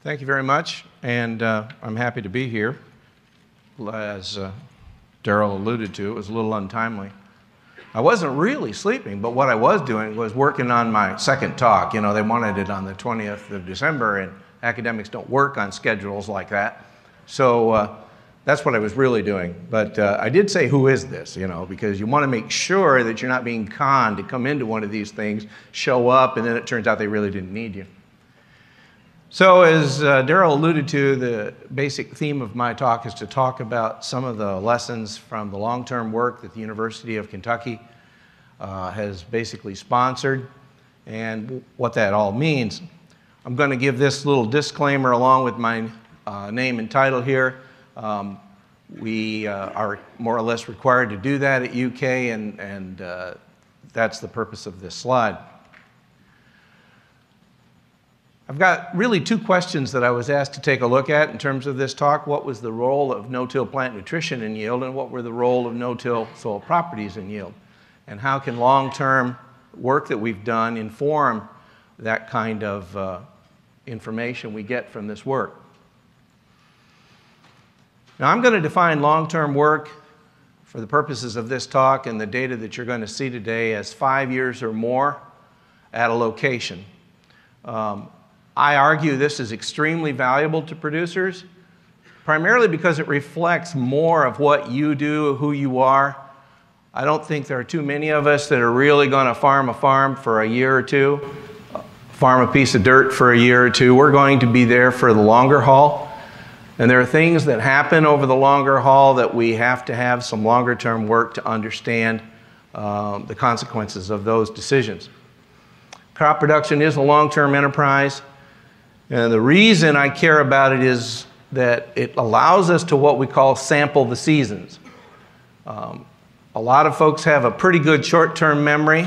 Thank you very much, and I'm happy to be here. As Darrell alluded to, it was a little untimely. I wasn't really sleeping, but what I was doing was working on my second talk. You know, they wanted it on the 20th of December, and academics don't work on schedules like that. So that's what I was really doing. But I did say, who is this? You know, because you want to make sure that you're not being conned to come into one of these things, show up, and then it turns out they really didn't need you. So as Darrell alluded to, the basic theme of my talk is to talk about some of the lessons from the long-term work that the University of Kentucky has basically sponsored and what that all means. I'm going to give this little disclaimer along with my name and title here. We are more or less required to do that at UK, and that's the purpose of this slide. I've got really two questions that I was asked to take a look at in terms of this talk. What was the role of no-till plant nutrition in yield, and what were the role of no-till soil properties in yield? And how can long-term work that we've done inform that kind of information we get from this work? Now, I'm going to define long-term work for the purposes of this talk and the data that you're going to see today as 5 years or more at a location. I argue this is extremely valuable to producers, primarily because it reflects more of what you do, who you are. I don't think there are too many of us that are really going to farm a farm for a year or two, farm a piece of dirt for a year or two. We're going to be there for the longer haul. And there are things that happen over the longer haul that we have to have some longer term work to understand the consequences of those decisions. Crop production is a long-term enterprise. And the reason I care about it is that it allows us to what we call sample the seasons. A lot of folks have a pretty good short-term memory,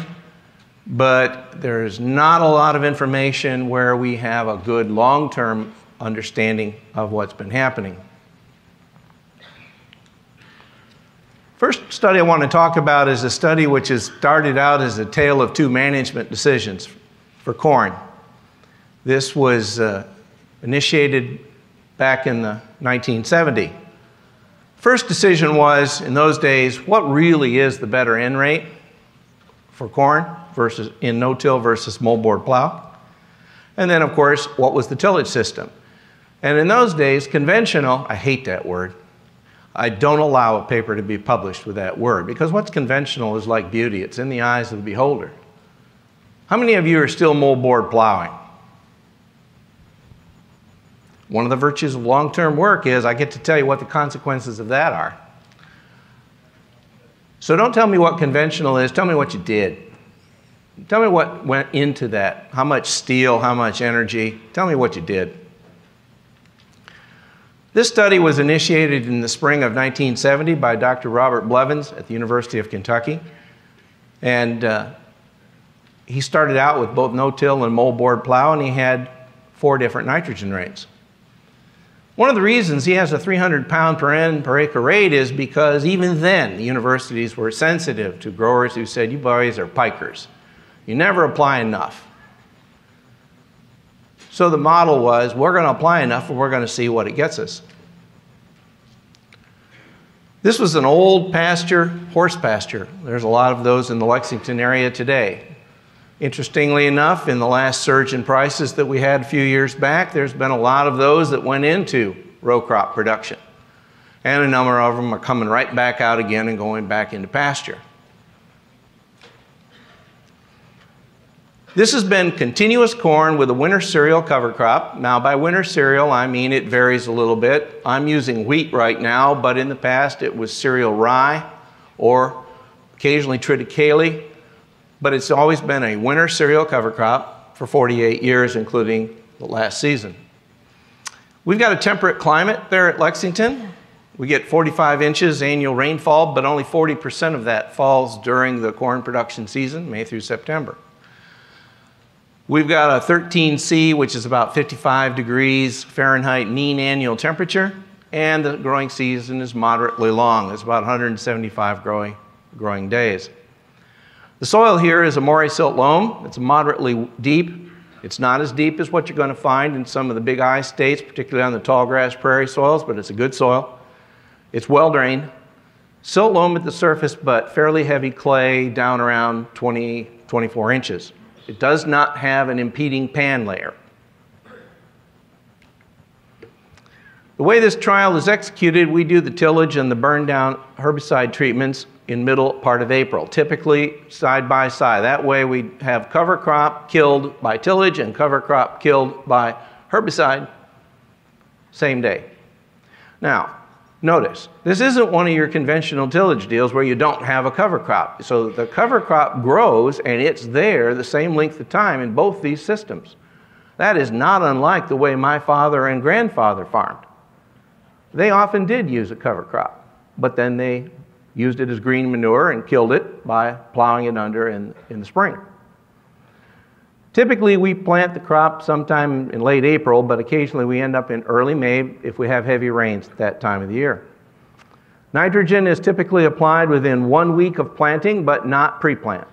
but there's not a lot of information where we have a good long-term understanding of what's been happening. First study I want to talk about is a study which has started out as a tale of two management decisions for corn. This was initiated back in the 1970s. First decision was, in those days, what really is the better N rate for corn versus in no-till versus moldboard plow? And then, of course, what was the tillage system? And in those days, conventional, I hate that word. I don't allow a paper to be published with that word, because what's conventional is like beauty. It's in the eyes of the beholder. How many of you are still moldboard plowing? One of the virtues of long-term work is I get to tell you what the consequences of that are. So don't tell me what conventional is, tell me what you did. Tell me what went into that, how much steel, how much energy, tell me what you did. This study was initiated in the spring of 1970 by Dr. Robert Blevins at the University of Kentucky. And he started out with both no-till and moldboard plow, and he had 4 different nitrogen rates. One of the reasons he has a 300 pound per N per acre rate is because even then the universities were sensitive to growers who said, you boys are pikers. You never apply enough. So the model was, we're going to apply enough and we're going to see what it gets us. This was an old pasture, horse pasture. There's a lot of those in the Lexington area today. Interestingly enough, in the last surge in prices that we had a few years back, there's been a lot of those that went into row crop production. And a number of them are coming right back out again and going back into pasture. This has been continuous corn with a winter cereal cover crop. Now, by winter cereal, I mean it varies a little bit. I'm using wheat right now, but in the past it was cereal rye or occasionally triticale. But it's always been a winter cereal cover crop for 48 years, including the last season. We've got a temperate climate there at Lexington. We get 45 inches annual rainfall, but only 40% of that falls during the corn production season, May through September. We've got a 13C, which is about 55 degrees Fahrenheit mean annual temperature, and the growing season is moderately long. It's about 175 growing days. The soil here is a moray silt loam. It's moderately deep. It's not as deep as what you're going to find in some of the big I states, particularly on the tall grass prairie soils, but it's a good soil. It's well drained. Silt loam at the surface, but fairly heavy clay down around 20, 24 inches. It does not have an impeding pan layer. The way this trial is executed, we do the tillage and the burn down herbicide treatments in middle part of April, typically side by side. That way we have cover crop killed by tillage and cover crop killed by herbicide same day. Now, notice, this isn't one of your conventional tillage deals where you don't have a cover crop. So the cover crop grows and it's there the same length of time in both these systems. That is not unlike the way my father and grandfather farmed. They often did use a cover crop, but then they used it as green manure and killed it by plowing it under in the spring. Typically, we plant the crop sometime in late April, but occasionally we end up in early May if we have heavy rains at that time of the year. Nitrogen is typically applied within 1 week of planting, but not pre-plant.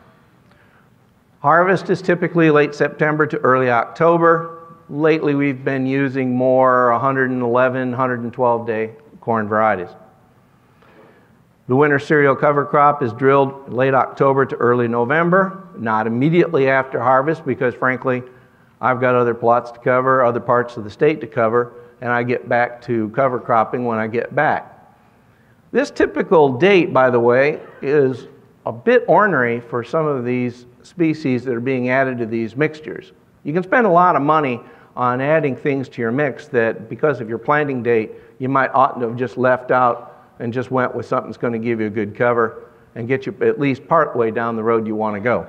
Harvest is typically late September to early October. Lately, we've been using more 111, 112-day corn varieties. The winter cereal cover crop is drilled late October to early November, not immediately after harvest because, frankly, I've got other plots to cover, other parts of the state to cover, and I get back to cover cropping when I get back. This typical date, by the way, is a bit ornery for some of these species that are being added to these mixtures. You can spend a lot of money on adding things to your mix that, because of your planting date, you might oughtn't have just left out and just went with something that's going to give you a good cover and get you at least part way down the road you want to go.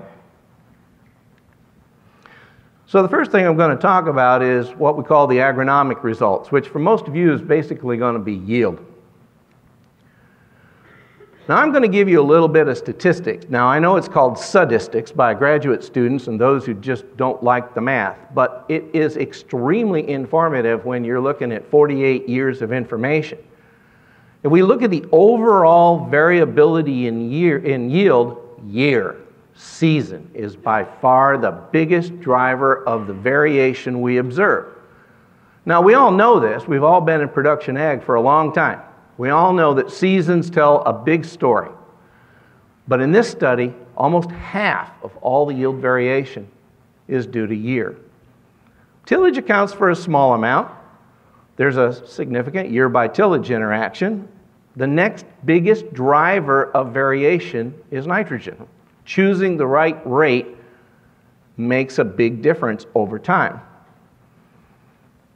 So the first thing I'm going to talk about is what we call the agronomic results, which for most of you is basically going to be yield. Now I'm going to give you a little bit of statistics. Now I know it's called statistics by graduate students and those who just don't like the math, but it is extremely informative when you're looking at 48 years of information. If we look at the overall variability in yield, season is by far the biggest driver of the variation we observe. Now we all know this. We've all been in production ag for a long time. We all know that seasons tell a big story. But in this study, almost half of all the yield variation is due to year. Tillage accounts for a small amount. There's a significant year by tillage interaction. The next biggest driver of variation is nitrogen. Choosing the right rate makes a big difference over time.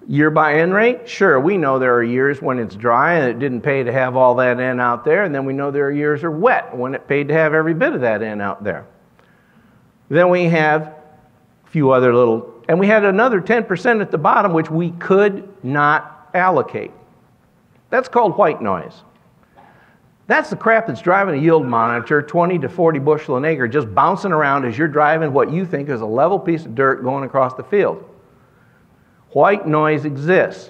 Year by N rate, sure, we know there are years when it's dry and it didn't pay to have all that N out there, and then we know there are years are wet when it paid to have every bit of that N out there. Then we have a few other little, and we had another 10% at the bottom which we could not allocate. That's called white noise. That's the crap that's driving a yield monitor 20 to 40 bushel an acre, just bouncing around as you're driving what you think is a level piece of dirt going across the field. White noise exists.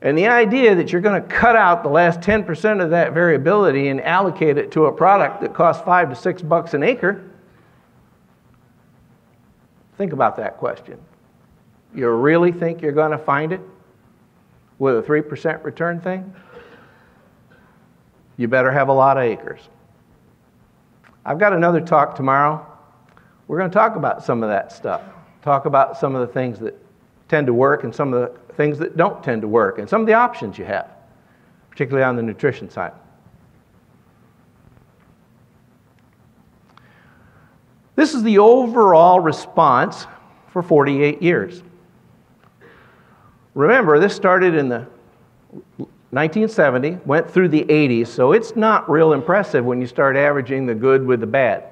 And the idea that you're going to cut out the last 10% of that variability and allocate it to a product that costs $5 to $6 an acre, think about that question. You really think you're going to find it with a 3% return thing? You better have a lot of acres. I've got another talk tomorrow. We're going to talk about some of that stuff. Talk about some of the things that tend to work and some of the things that don't tend to work and some of the options you have, particularly on the nutrition side. This is the overall response for 48 years. Remember, this started in the 1970, went through the 80s, so it's not real impressive when you start averaging the good with the bad.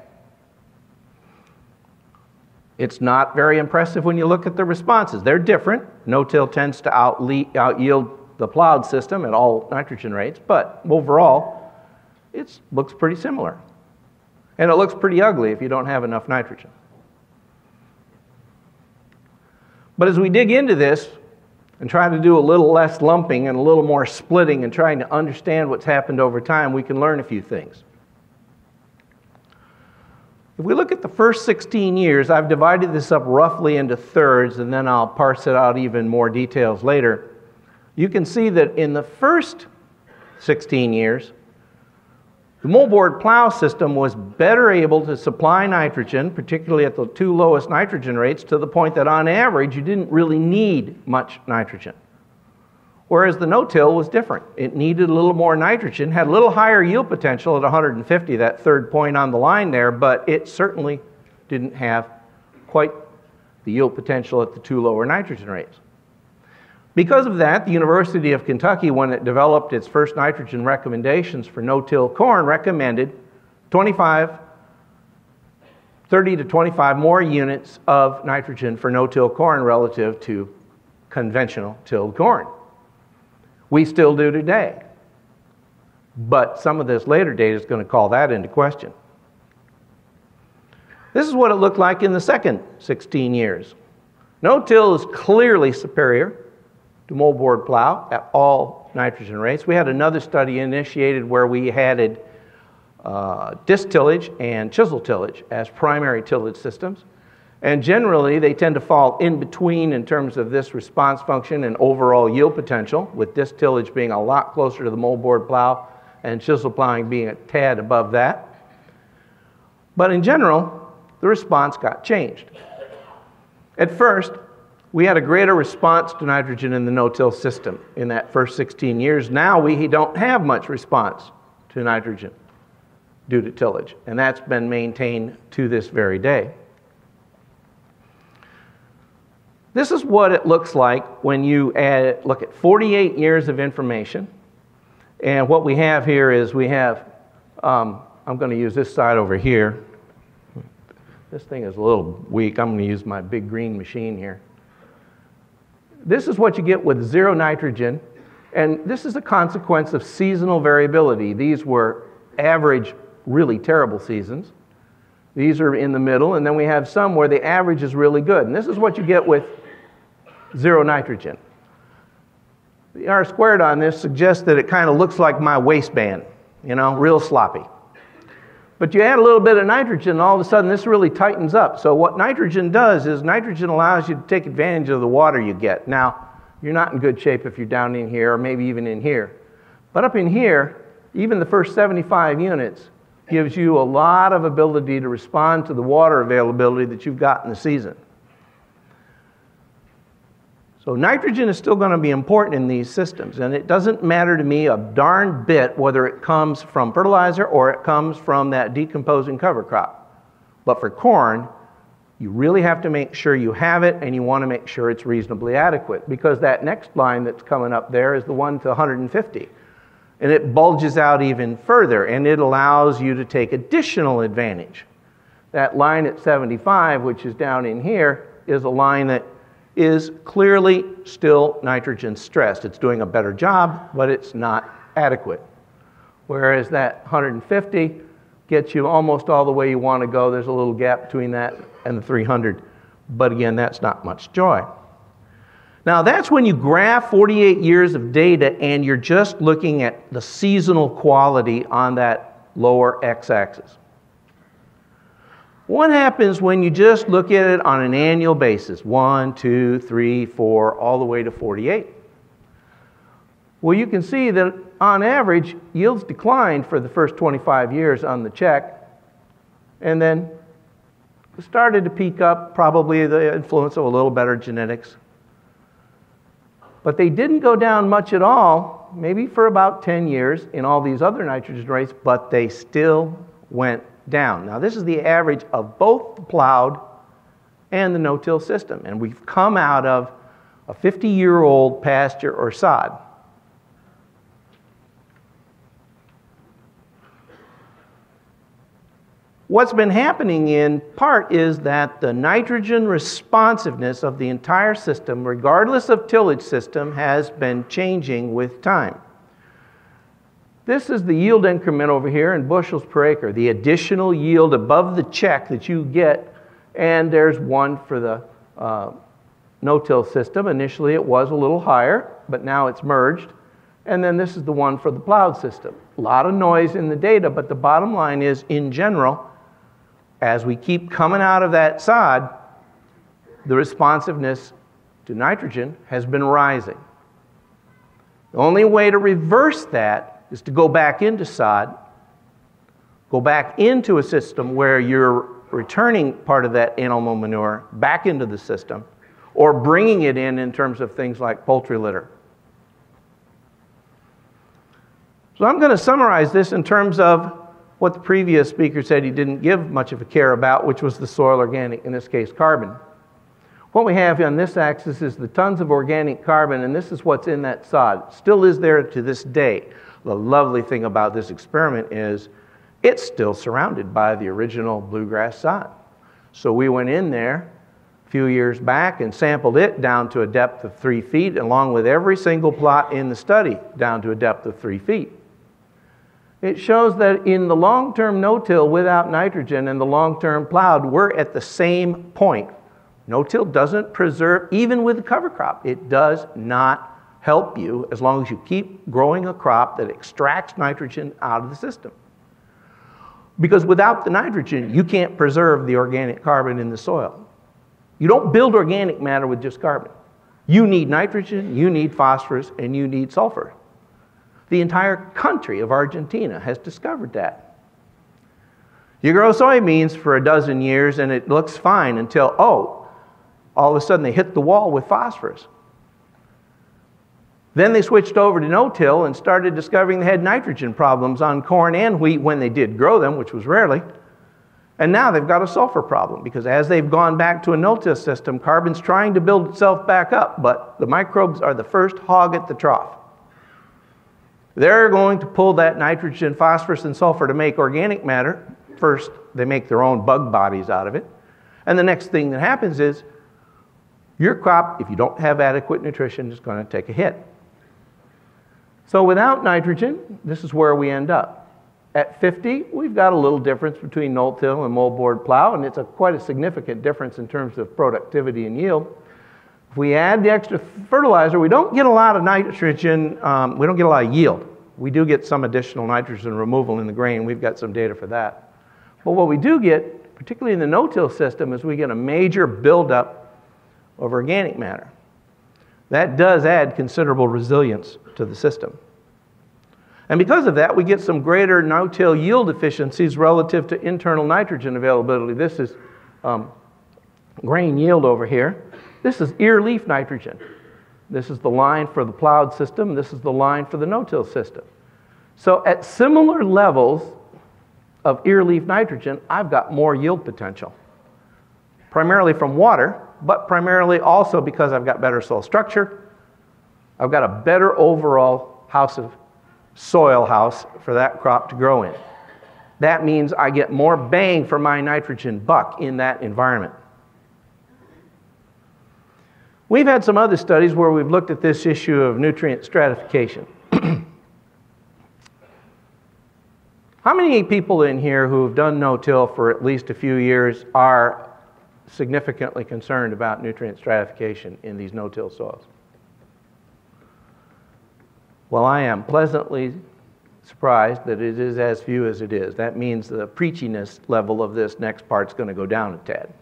It's not very impressive when you look at the responses. They're different. No-till tends to out-yield the plowed system at all nitrogen rates, but overall, it looks pretty similar. And it looks pretty ugly if you don't have enough nitrogen. But as we dig into this and try to do a little less lumping and a little more splitting and trying to understand what's happened over time, we can learn a few things. If we look at the first 16 years, I've divided this up roughly into thirds, and then I'll parse it out even more details later. You can see that in the first 16 years, the moldboard plow system was better able to supply nitrogen, particularly at the two lowest nitrogen rates, to the point that on average you didn't really need much nitrogen. Whereas the no-till was different. It needed a little more nitrogen, had a little higher yield potential at 150, that third point on the line there, but it certainly didn't have quite the yield potential at the two lower nitrogen rates. Because of that, the University of Kentucky, when it developed its first nitrogen recommendations for no-till corn, recommended 30 to 25 more units of nitrogen for no-till corn relative to conventional tilled corn. We still do today. But some of this later data is going to call that into question. This is what it looked like in the second 16 years. No-till is clearly superior to moldboard plow at all nitrogen rates. We had another study initiated where we added disc tillage and chisel tillage as primary tillage systems. And generally, they tend to fall in between in terms of this response function and overall yield potential, with disc tillage being a lot closer to the moldboard plow and chisel plowing being a tad above that. But in general, the response got changed. At first, we had a greater response to nitrogen in the no-till system in that first 16 years. Now we don't have much response to nitrogen due to tillage, and that's been maintained to this very day. This is what it looks like when you look at 48 years of information. And what we have here is we have, I'm going to use this side over here. This thing is a little weak. I'm going to use my big green machine here. This is what you get with zero nitrogen, and this is a consequence of seasonal variability. These were average, really terrible seasons. These are in the middle, and then we have some where the average is really good. And this is what you get with zero nitrogen. The R squared on this suggests that it kind of looks like my waistband, you know, real sloppy. But you add a little bit of nitrogen, and all of a sudden this really tightens up. So what nitrogen does is nitrogen allows you to take advantage of the water you get. Now, you're not in good shape if you're down in here, or maybe even in here. But up in here, even the first 75 units gives you a lot of ability to respond to the water availability that you've got in the season. So nitrogen is still going to be important in these systems, and it doesn't matter to me a darn bit whether it comes from fertilizer or it comes from that decomposing cover crop. But for corn, you really have to make sure you have it, and you want to make sure it's reasonably adequate, because that next line that's coming up there is the one to 150. And it bulges out even further, and it allows you to take additional advantage. That line at 75, which is down in here, is a line that is clearly still nitrogen stressed. It's doing a better job, but it's not adequate. Whereas that 150 gets you almost all the way you want to go. There's a little gap between that and the 300. But again, that's not much joy. Now that's when you graph 48 years of data and you're just looking at the seasonal quality on that lower x-axis. What happens when you just look at it on an annual basis? 1, 2, 3, 4, all the way to 48. Well, you can see that on average, yields declined for the first 25 years on the check, and then started to peak up, probably the influence of a little better genetics. But they didn't go down much at all, maybe for about 10 years in all these other nitrogen rates, but they still went down. Now this is the average of both the plowed and the no-till system, and we've come out of a 50-year-old pasture or sod. What's been happening in part is that the nitrogen responsiveness of the entire system, regardless of tillage system, has been changing with time. This is the yield increment over here in bushels per acre, the additional yield above the check that you get, and there's one for the no-till system. Initially it was a little higher, but now it's merged. And then this is the one for the plowed system. A lot of noise in the data, but the bottom line is, in general, as we keep coming out of that sod, the responsiveness to nitrogen has been rising. The only way to reverse that is to go back into sod, go back into a system where you're returning part of that animal manure back into the system, or bringing it in terms of things like poultry litter. So I'm going to summarize this in terms of what the previous speaker said he didn't give much of a care about, which was the soil organic, in this case carbon. What we have on this axis is the tons of organic carbon, and this is what's in that sod. It still is there to this day. The lovely thing about this experiment is it's still surrounded by the original bluegrass sod. So we went in there a few years back and sampled it down to a depth of 3 feet, along with every single plot in the study down to a depth of 3 feet. It shows that in the long-term no-till without nitrogen and the long-term plowed, we're at the same point. No-till doesn't preserve, even with the cover crop, it does not help you as long as you keep growing a crop that extracts nitrogen out of the system. Because without the nitrogen, you can't preserve the organic carbon in the soil. You don't build organic matter with just carbon. You need nitrogen, you need phosphorus, and you need sulfur. The entire country of Argentina has discovered that. You grow soybeans for a dozen years and it looks fine until, all of a sudden they hit the wall with phosphorus. Then they switched over to no-till and started discovering they had nitrogen problems on corn and wheat when they did grow them, which was rarely. And now they've got a sulfur problem because as they've gone back to a no-till system, carbon's trying to build itself back up, but the microbes are the first hog at the trough. They're going to pull that nitrogen, phosphorus, and sulfur to make organic matter. First, they make their own bug bodies out of it. And the next thing that happens is your crop, if you don't have adequate nutrition, is going to take a hit. So without nitrogen, this is where we end up. At 50, we've got a little difference between no-till and moldboard plow, and it's quite a significant difference in terms of productivity and yield. If we add the extra fertilizer, we don't get a lot of nitrogen, we don't get a lot of yield. We do get some additional nitrogen removal in the grain. We've got some data for that. But what we do get, particularly in the no-till system, is we get a major buildup of organic matter. That does add considerable resilience to the system. And because of that, we get some greater no-till yield efficiencies relative to internal nitrogen availability. This is grain yield over here. This is ear leaf nitrogen. This is the line for the plowed system. This is the line for the no-till system. So at similar levels of ear leaf nitrogen, I've got more yield potential. Primarily from water, but primarily also because I've got better soil structure. I've got a better overall soil house for that crop to grow in. That means I get more bang for my nitrogen buck in that environment. We've had some other studies where we've looked at this issue of nutrient stratification. How many people in here who have done no-till for at least a few years are significantly concerned about nutrient stratification in these no-till soils? Well, I am pleasantly surprised that it is as few as it is. That means the preachiness level of this next part's going to go down a tad.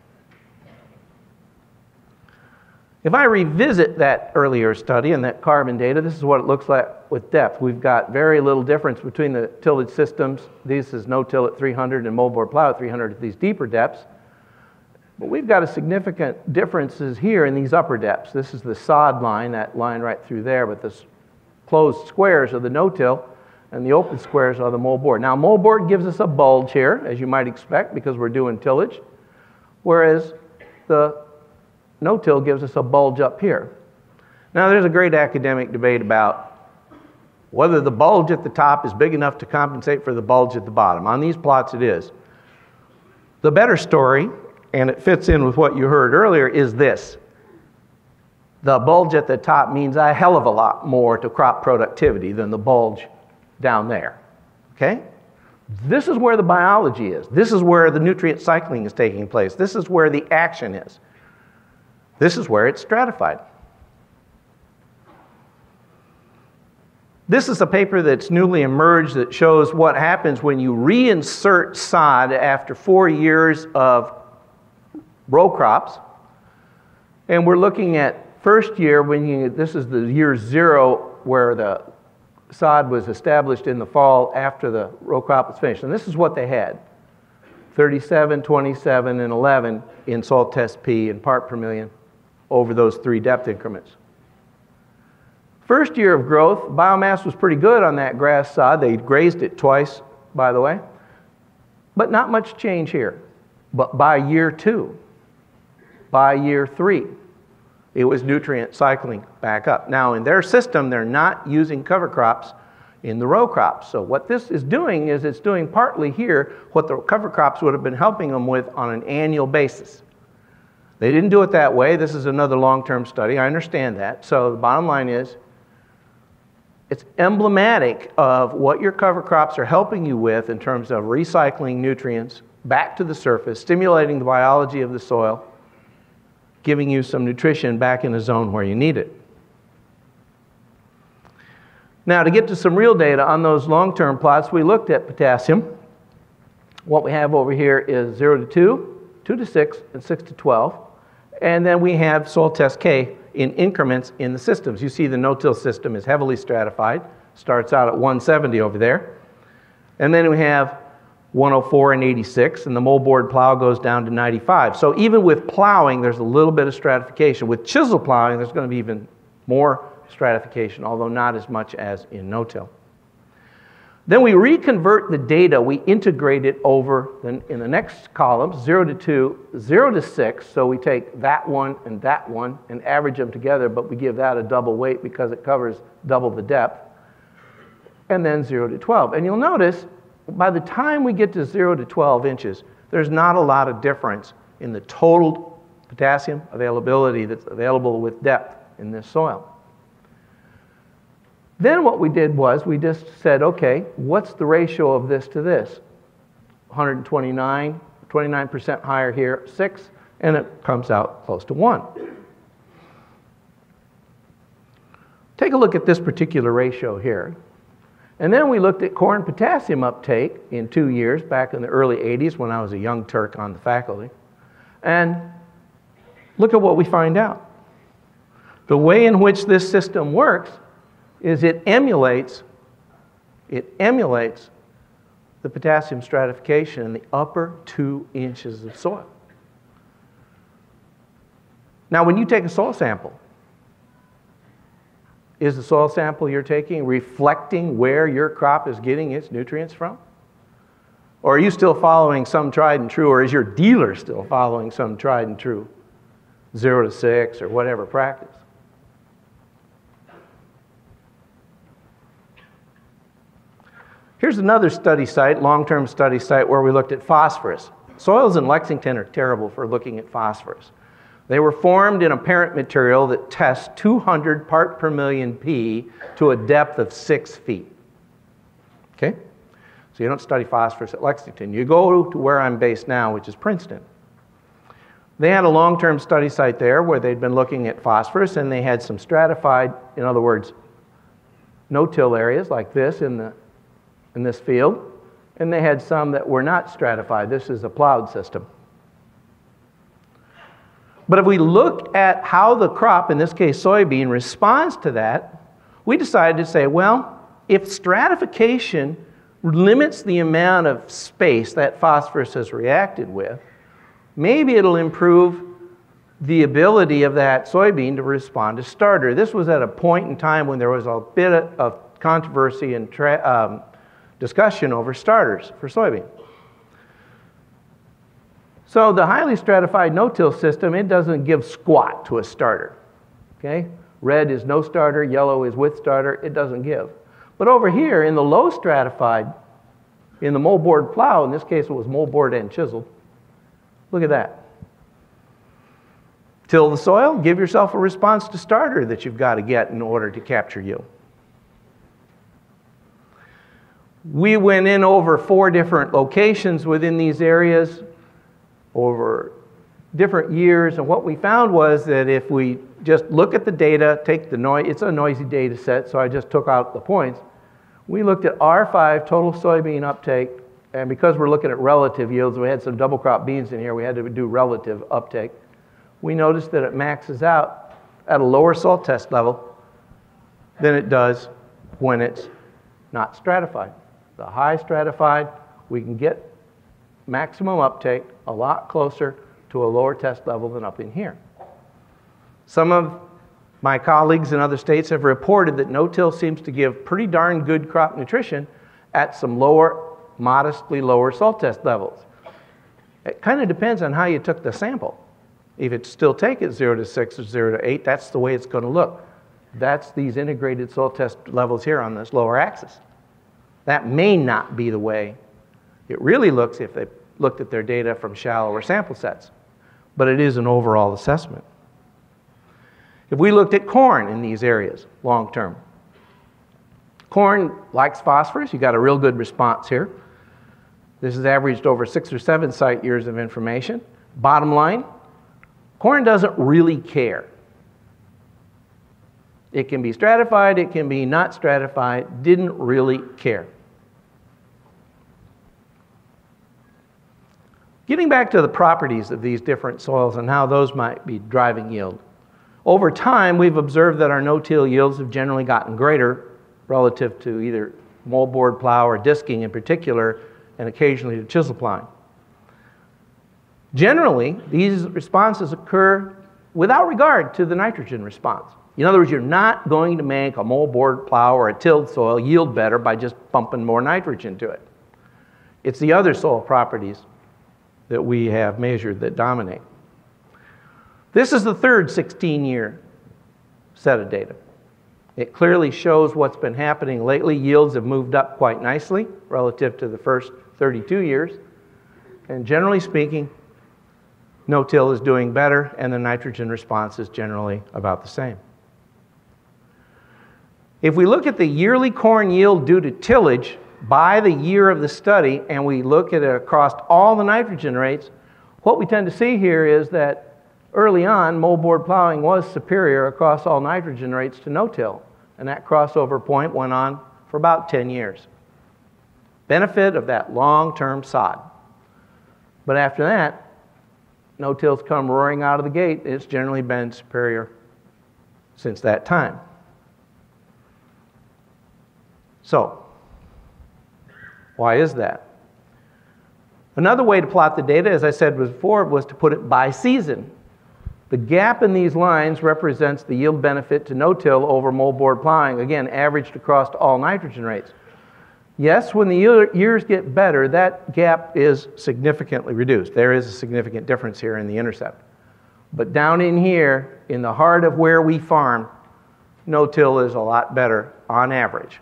If I revisit that earlier study and that carbon data, this is what it looks like with depth. We've got very little difference between the tillage systems. This is no-till at 300 and moldboard plow at 300 at these deeper depths. But we've got a significant differences here in these upper depths. This is the sod line, that line right through there, but the closed squares are the no-till and the open squares are the moldboard. Now, moldboard gives us a bulge here, as you might expect, because we're doing tillage, whereas the no-till gives us a bulge up here. Now, there's a great academic debate about whether the bulge at the top is big enough to compensate for the bulge at the bottom. On these plots, it is. The better story, and it fits in with what you heard earlier, is this. The bulge at the top means a hell of a lot more to crop productivity than the bulge down there. Okay? This is where the biology is. This is where the nutrient cycling is taking place. This is where the action is. This is where it's stratified. This is a paper that's newly emerged that shows what happens when you reinsert sod after 4 years of row crops. And we're looking at first year, this is the year 0 where the sod was established in the fall after the row crop was finished. And this is what they had: 37, 27, and 11 in salt test P and part per million over those 3 depth increments. First year of growth, biomass was pretty good on that grass sod. They grazed it twice, by the way. But not much change here. But by year 2, by year 3, it was nutrient cycling back up. Now, in their system, they're not using cover crops in the row crops. So what this is doing is it's doing partly here what the cover crops would have been helping them with on an annual basis. They didn't do it that way. This is another long-term study. I understand that. So the bottom line is, it's emblematic of what your cover crops are helping you with in terms of recycling nutrients back to the surface, stimulating the biology of the soil, giving you some nutrition back in the zone where you need it. Now, to get to some real data on those long-term plots, we looked at potassium. What we have over here is 0 to 2, 2 to 6, and 6 to 12. And then we have soil test K in increments in the systems. You see the no-till system is heavily stratified. Starts out at 170 over there. And then we have 104 and 86, and the moldboard plow goes down to 95. So even with plowing, there's a little bit of stratification. With chisel plowing, there's going to be even more stratification, although not as much as in no-till. Then we reconvert the data, we integrate it over in the next column, 0 to 2, 0 to 6, so we take that one and average them together, but we give that a double weight because it covers double the depth, and then 0 to 12. And you'll notice, by the time we get to 0 to 12 inches, there's not a lot of difference in the total potassium availability that's available with depth in this soil. Then what we did was we just said, okay, what's the ratio of this to this? 129, 29% higher here, 6, and it comes out close to 1. Take a look at this particular ratio here. And then we looked at corn potassium uptake in 2 years, back in the early 80s when I was a young Turk on the faculty. And look at what we find out. The way in which this system works is it emulates the potassium stratification in the upper 2 inches of soil. Now, when you take a soil sample, is the soil sample you're taking reflecting where your crop is getting its nutrients from? Or are you still following some tried and true, or is your dealer still following some tried and true 0 to 6 or whatever practice? Here's another study site, long-term study site, where we looked at phosphorus. Soils in Lexington are terrible for looking at phosphorus. They were formed in a parent material that tests 200 part per million P to a depth of 6 feet. Okay? So you don't study phosphorus at Lexington. You go to where I'm based now, which is Princeton. They had a long-term study site there where they'd been looking at phosphorus, and they had some stratified, in other words, no-till areas like this in this field, and they had some that were not stratified. This is a plowed system. But if we look at how the crop, in this case soybean, responds to that, we decided to say, well, if stratification limits the amount of space that phosphorus has reacted with, maybe it'll improve the ability of that soybean to respond to starter. This was at a point in time when there was a bit of controversy and discussion over starters for soybean. So the highly stratified no-till system, it doesn't give squat to a starter. Okay? Red is no starter, yellow is with starter, it doesn't give. But over here in the low stratified, in the moldboard plow, in this case it was moldboard and chiseled, look at that. Till the soil, give yourself a response to starter that you've got to get in order to capture yield. We went in over 4 different locations within these areas, over different years, and what we found was that if we just look at the data, take the noise, it's a noisy data set, so I just took out the points. We looked at R5 total soybean uptake, and because we're looking at relative yields, we had some double crop beans in here, we had to do relative uptake. We noticed that it maxes out at a lower salt test level than it does when it's not stratified. The high stratified, we can get maximum uptake a lot closer to a lower test level than up in here. Some of my colleagues in other states have reported that no-till seems to give pretty darn good crop nutrition at some lower, modestly lower salt test levels. It kind of depends on how you took the sample. If it's still take at 0 to 6 or 0 to 8, that's the way it's going to look. That's these integrated salt test levels here on this lower axis. That may not be the way it really looks if they looked at their data from shallower sample sets, but it is an overall assessment. If we looked at corn in these areas long term, corn likes phosphorus. You got a real good response here. This is averaged over 6 or 7 site years of information. Bottom line, corn doesn't really care. It can be stratified, it can be not stratified, didn't really care. Getting back to the properties of these different soils and how those might be driving yield. Over time, we've observed that our no-till yields have generally gotten greater relative to either moldboard plow or disking in particular, and occasionally to chisel plowing. Generally, these responses occur without regard to the nitrogen response. In other words, you're not going to make a moldboard plow or a tilled soil yield better by just pumping more nitrogen to it. It's the other soil properties that we have measured that dominate. This is the third 16-year set of data. It clearly shows what's been happening lately. Yields have moved up quite nicely relative to the first 32 years. And generally speaking, no-till is doing better, and the nitrogen response is generally about the same. If we look at the yearly corn yield due to tillage by the year of the study, and we look at it across all the nitrogen rates, what we tend to see here is that early on, moldboard plowing was superior across all nitrogen rates to no-till, and that crossover point went on for about 10 years. Benefit of that long-term sod. But after that, no-till's come roaring out of the gate. It's generally been superior since that time. So, why is that? Another way to plot the data, as I said before, was to put it by season. The gap in these lines represents the yield benefit to no-till over moldboard plowing, again, averaged across all nitrogen rates. Yes, when the years get better, that gap is significantly reduced. There is a significant difference here in the intercept. But down in here, in the heart of where we farm, no-till is a lot better on average.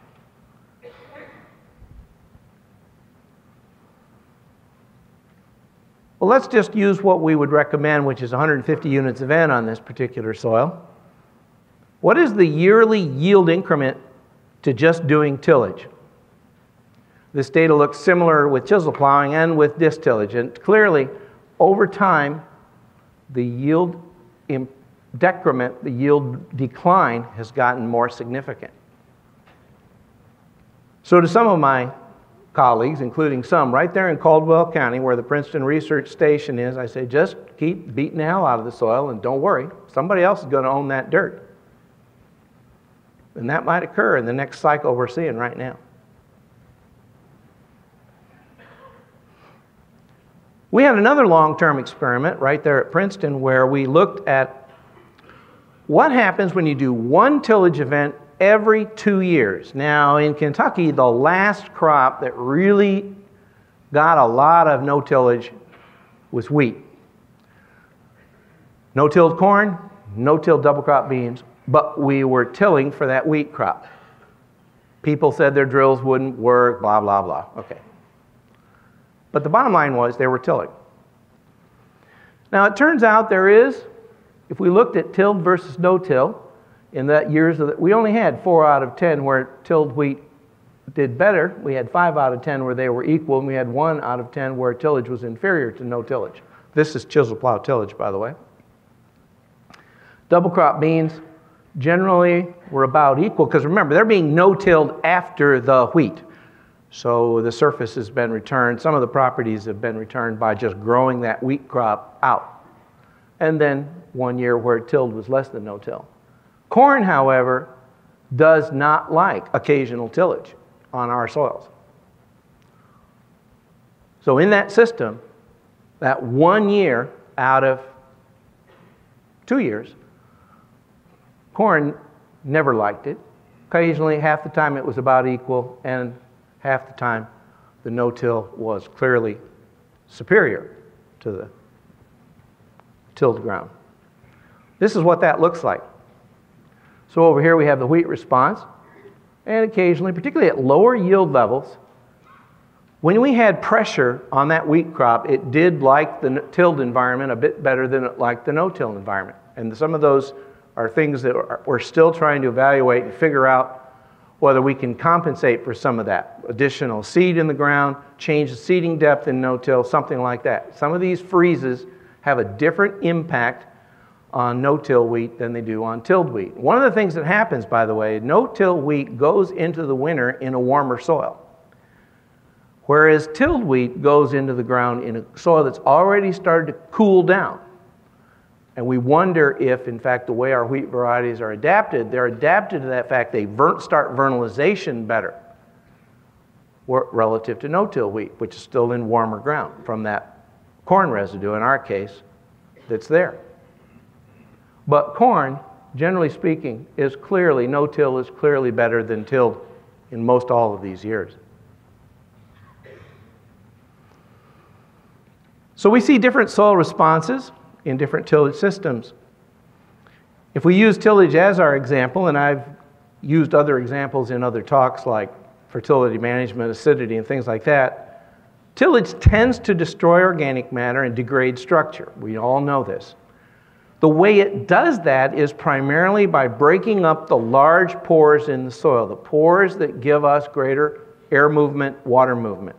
Well, let's just use what we would recommend, which is 150 units of N on this particular soil. What is the yearly yield increment to just doing tillage? This data looks similar with chisel plowing and with disc tillage, and clearly, over time, the yield decrement, the yield decline, has gotten more significant. So to some of my colleagues, including some right there in Caldwell County where the Princeton Research Station is, I say, just keep beating the hell out of the soil and don't worry, somebody else is going to own that dirt. And that might occur in the next cycle we're seeing right now. We had another long-term experiment right there at Princeton where we looked at what happens when you do one tillage event every 2 years. Now, in Kentucky, the last crop that really got a lot of no-tillage was wheat. No-tilled corn, no-tilled double crop beans, but we were tilling for that wheat crop. People said their drills wouldn't work, blah, blah, blah. Okay. But the bottom line was they were tilling. Now, it turns out there is, if we looked at tilled versus no-till, in that years, we only had 4 out of 10 where tilled wheat did better. We had 5 out of 10 where they were equal, and we had 1 out of 10 where tillage was inferior to no tillage. This is chisel plow tillage, by the way. Double crop beans generally were about equal, because remember, they're being no-tilled after the wheat. So the surface has been returned. Some of the properties have been returned by just growing that wheat crop out. And then 1 year where it tilled was less than no-till. Corn, however, does not like occasional tillage on our soils. So in that system, that 1 year out of 2 years, corn never liked it. Occasionally, half the time it was about equal, and half the time the no-till was clearly superior to the tilled ground. This is what that looks like. So over here we have the wheat response, and occasionally, particularly at lower yield levels, when we had pressure on that wheat crop, it did like the tilled environment a bit better than it liked the no-till environment. And some of those are things that we're still trying to evaluate and figure out whether we can compensate for some of that. Additional seed in the ground, change the seeding depth in no-till, something like that. Some of these freezes have a different impact on no-till wheat than they do on tilled wheat. One of the things that happens, by the way, no-till wheat goes into the winter in a warmer soil, whereas tilled wheat goes into the ground in a soil that's already started to cool down. And we wonder if, in fact, the way our wheat varieties are adapted, they're adapted to that fact they start vernalization better relative to no-till wheat, which is still in warmer ground from that corn residue, in our case, that's there. But corn, generally speaking, is clearly, no-till is clearly better than tilled in most all of these years. So we see different soil responses in different tillage systems. If we use tillage as our example, and I've used other examples in other talks like fertility management, acidity, and things like that, tillage tends to destroy organic matter and degrade structure. We all know this. The way it does that is primarily by breaking up the large pores in the soil, the pores that give us greater air movement, water movement.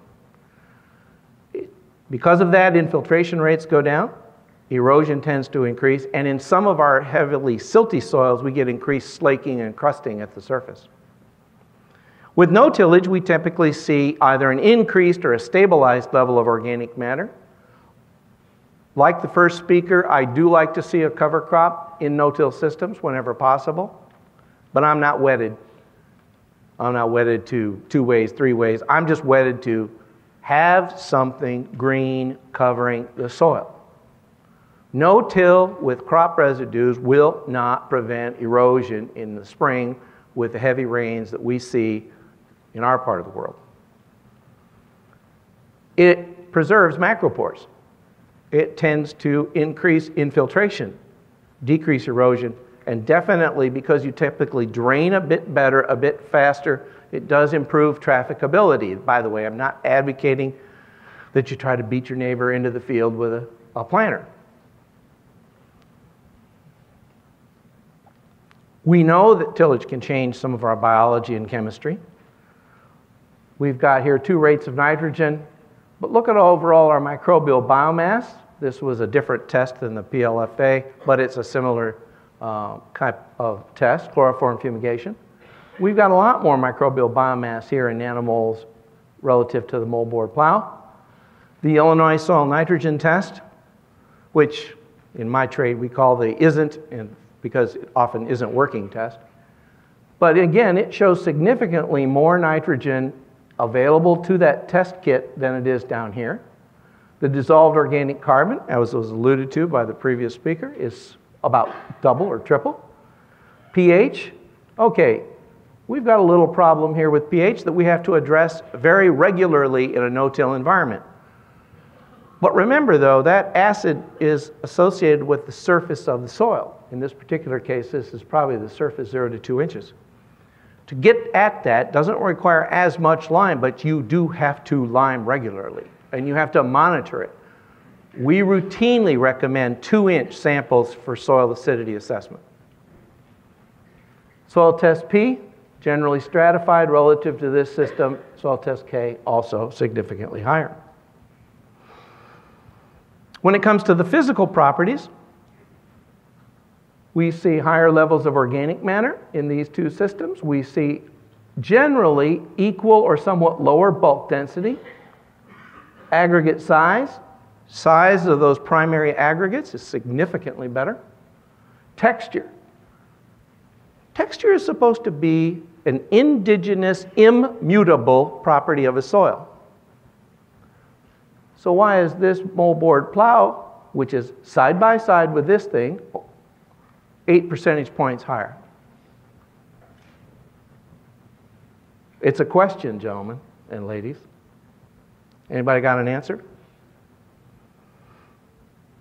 Because of that, infiltration rates go down. Erosion tends to increase, and in some of our heavily silty soils, we get increased slaking and crusting at the surface. With no tillage, we typically see either an increased or a stabilized level of organic matter. Like the first speaker, I do like to see a cover crop in no-till systems whenever possible, but I'm not wedded. I'm not wedded to 2 ways, 3 ways. I'm just wedded to have something green covering the soil. No-till with crop residues will not prevent erosion in the spring with the heavy rains that we see in our part of the world. It preserves macropores. It tends to increase infiltration, decrease erosion, and definitely because you typically drain a bit better, a bit faster, it does improve trafficability. By the way, I'm not advocating that you try to beat your neighbor into the field with a planter. We know that tillage can change some of our biology and chemistry. We've got here 2 rates of nitrogen, but look at overall our microbial biomass. This was a different test than the PLFA, but it's a similar type of test, chloroform fumigation. We've got a lot more microbial biomass here in nanomoles relative to the moldboard plow. The Illinois soil nitrogen test, which in my trade we call the isn't, and because it often isn't working test. But again, it shows significantly more nitrogen available to that test kit than it is down here. The dissolved organic carbon, as was alluded to by the previous speaker, is about double or triple. pH, okay, we've got a little problem here with pH that we have to address very regularly in a no-till environment. But remember though, that acid is associated with the surface of the soil. In this particular case, this is probably the surface 0 to 2 inches. To get at that doesn't require as much lime, but you do have to lime regularly, and you have to monitor it. We routinely recommend 2-inch samples for soil acidity assessment. Soil test P, generally stratified relative to this system. Soil test K, also significantly higher. When it comes to the physical properties, we see higher levels of organic matter in these two systems. We see generally equal or somewhat lower bulk density. Aggregate size of those primary aggregates is significantly better. Texture. Texture is supposed to be an indigenous, immutable property of a soil. So why is this moldboard plow, which is side by side with this thing, 8 percentage points higher? It's a question, gentlemen and ladies. Anybody got an answer?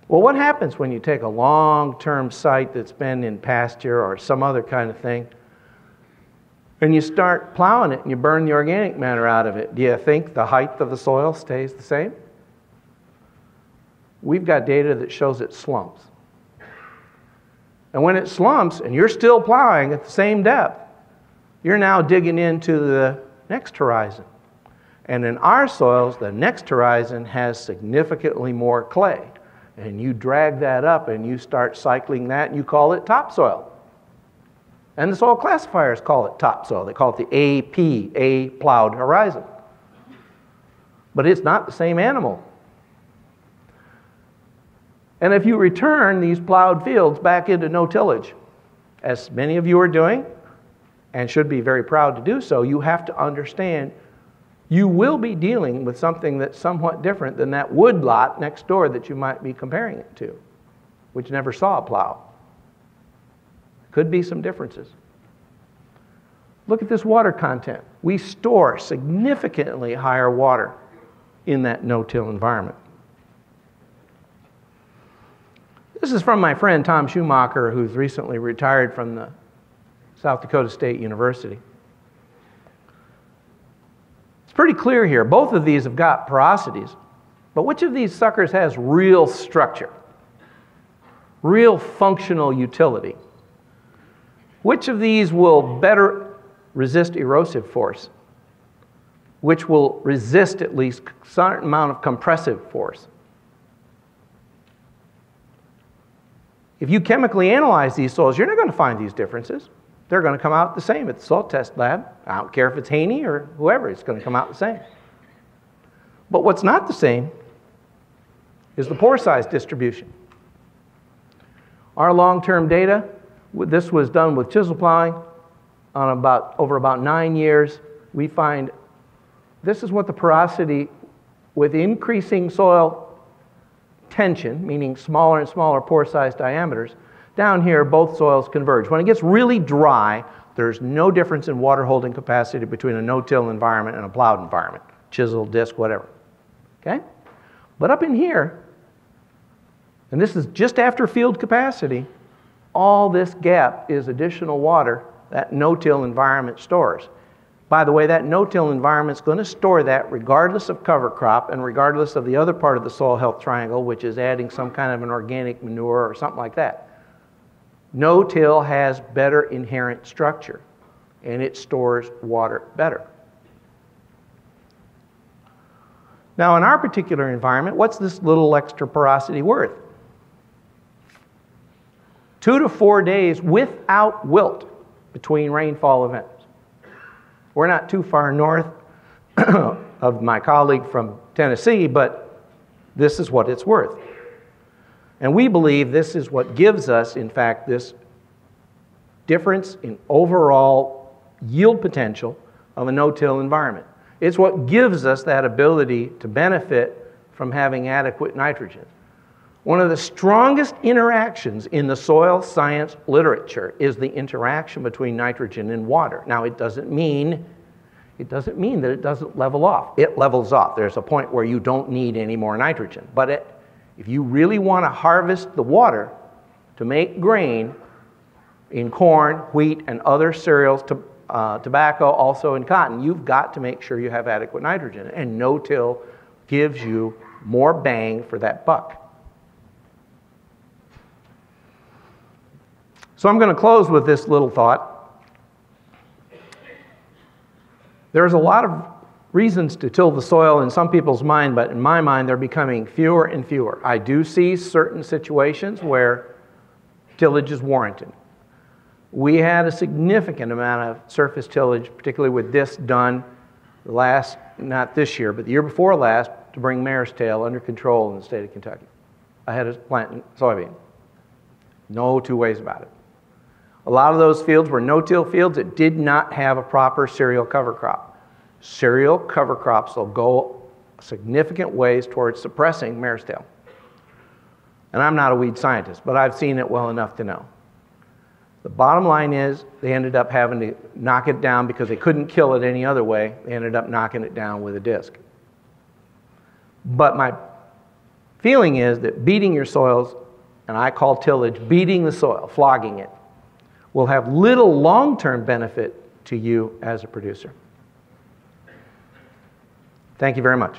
Well, what happens when you take a long-term site that's been in pasture or some other kind of thing, and you start plowing it and you burn the organic matter out of it? Do you think the height of the soil stays the same? We've got data that shows it slumps. And when it slumps and you're still plowing at the same depth, you're now digging into the next horizon. And in our soils, the next horizon has significantly more clay. And you drag that up and you start cycling that and you call it topsoil. And the soil classifiers call it topsoil. They call it the AP, A plowed horizon. But it's not the same animal. And if you return these plowed fields back into no tillage, as many of you are doing, and should be very proud to do so, you have to understand you will be dealing with something that's somewhat different than that wood lot next door that you might be comparing it to, which never saw a plow. Could be some differences. Look at this water content. We store significantly higher water in that no-till environment. This is from my friend Tom Schumacher, who's recently retired from the South Dakota State University. It's pretty clear here. Both of these have got porosities, but which of these suckers has real structure, real functional utility? Which of these will better resist erosive force? Which will resist at least a certain amount of compressive force? If you chemically analyze these soils, you're not going to find these differences. They're going to come out the same at the soil test lab. I don't care if it's Haney or whoever, it's going to come out the same. But what's not the same is the pore size distribution. Our long-term data, this was done with chisel plowing on over about 9 years. We find this is what the porosity with increasing soil tension, meaning smaller and smaller pore size diameters. Down here, both soils converge. When it gets really dry, there's no difference in water holding capacity between a no-till environment and a plowed environment, chisel, disc, whatever. Okay? But up in here, and this is just after field capacity, all this gap is additional water that no-till environment stores. By the way, that no-till environment is going to store that regardless of cover crop and regardless of the other part of the soil health triangle, which is adding some kind of an organic manure or something like that. No-till has better inherent structure, and it stores water better. Now, in our particular environment, what's this little extra porosity worth? 2 to 4 days without wilt between rainfall events. We're not too far north of my colleague from Tennessee, but this is what it's worth. And we believe this is what gives us, in fact, this difference in overall yield potential of a no-till environment. It's what gives us that ability to benefit from having adequate nitrogen. One of the strongest interactions in the soil science literature is the interaction between nitrogen and water. Now, it doesn't mean that it doesn't level off. It levels off. There's a point where you don't need any more nitrogen. But if you really want to harvest the water to make grain in corn, wheat, and other cereals, tobacco, also in cotton, you've got to make sure you have adequate nitrogen. And no-till gives you more bang for that buck. So I'm going to close with this little thought. There's a lot of reasons to till the soil in some people's mind, but in my mind, they're becoming fewer and fewer. I do see certain situations where tillage is warranted. We had a significant amount of surface tillage, particularly with this done last, not this year, but the year before last, to bring mare's tail under control in the state of Kentucky. I had a planting soybean. No two ways about it. A lot of those fields were no-till fields that did not have a proper cereal cover crop. Cereal cover crops will go significant ways towards suppressing mare's tail. And I'm not a weed scientist, but I've seen it well enough to know. The bottom line is they ended up having to knock it down because they couldn't kill it any other way. They ended up knocking it down with a disc. But my feeling is that beating your soils, and I call tillage beating the soil, flogging it, will have little long-term benefit to you as a producer. Thank you very much.